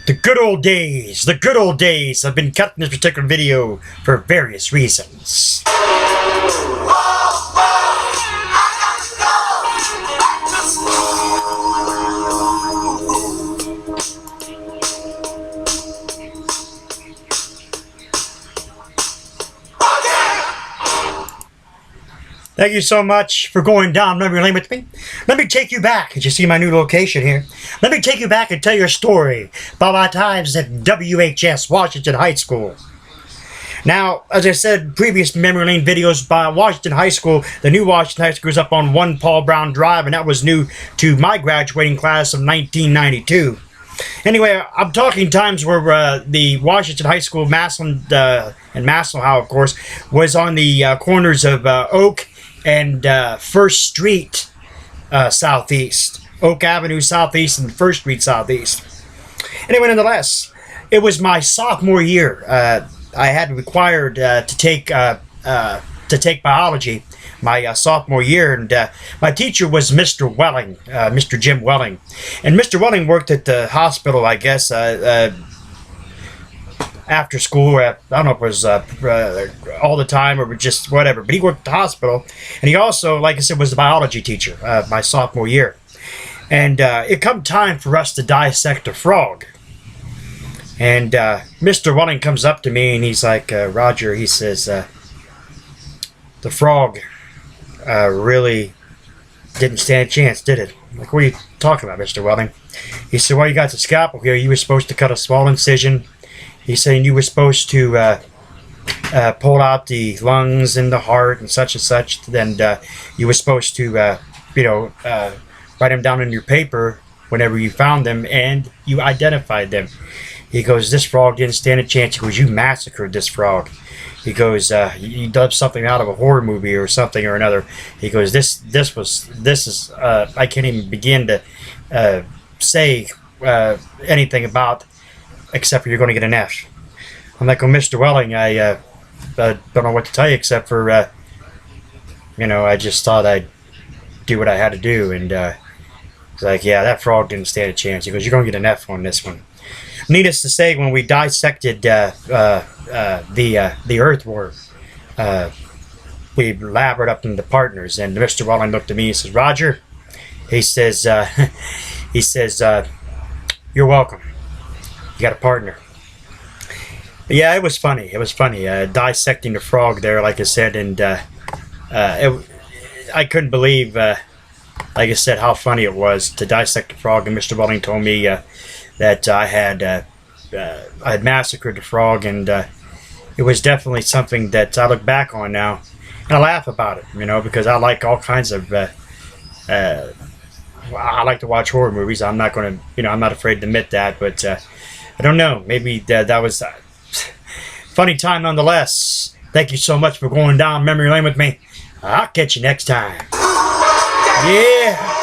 The good old days, the good old days. I've been cutting this particular video for various reasons. Thank you so much for going down memory lane with me. Let me take you back, as you see my new location here. Let me take you back and tell you a story about my times at WHS, Washington High School. Now, as I said, previous memory lane videos by Washington High School, the new Washington High School is up on 1 Paul Brown Drive, and that was new to my graduating class of 1992. Anyway, I'm talking times where the Washington High School, Massillon, and Massasoit, of course, was on the corners of Oak and 1st Street Southeast. Oak Avenue Southeast and 1st Street Southeast. Anyway, nonetheless, it was my sophomore year. I had required to take biology my sophomore year, and my teacher was Mr. Welling, Mr. Jim Welling. And Mr. Welling worked at the hospital, I guess, after school. I don't know if it was all the time or just whatever, but he worked at the hospital, and he also, like I said, was the biology teacher my sophomore year. And it come time for us to dissect a frog. And Mr. Welling comes up to me and he's like, Roger, he says, the frog really didn't stand a chance, did it? I'm like, what are you talking about, Mr. Welling? He said, well, you got the scalpel here. You were supposed to cut a small incision. He's saying you were supposed to pull out the lungs and the heart and such. Then you were supposed to, write them down in your paper whenever you found them and you identified them. He goes, this frog didn't stand a chance. He goes, you massacred this frog. He goes, you dubbed something out of a horror movie or something or another. He goes, this is, I can't even begin to say anything about, except for you're going to get an F. I'm like, well, Mr. Welling, I don't know what to tell you except for, I just thought I'd do what I had to do. And he's like, yeah, that frog didn't stand a chance. He goes, you're going to get an F on this one. Needless to say, when we dissected the earthworm, we labored up into partners, and Mr. Welling looked at me and says, Roger, he says, you're welcome. You got a partner. But yeah, it was funny. It was funny dissecting the frog there, like I said, and I couldn't believe, like I said, how funny it was to dissect the frog. And Mr. Welling told me that I had massacred the frog, and it was definitely something that I look back on now and I laugh about it, because I like all kinds of. I like to watch horror movies. I'm not going to, I'm not afraid to admit that, but I don't know. Maybe that was a funny time nonetheless. Thank you so much for going down memory lane with me. I'll catch you next time. Yeah.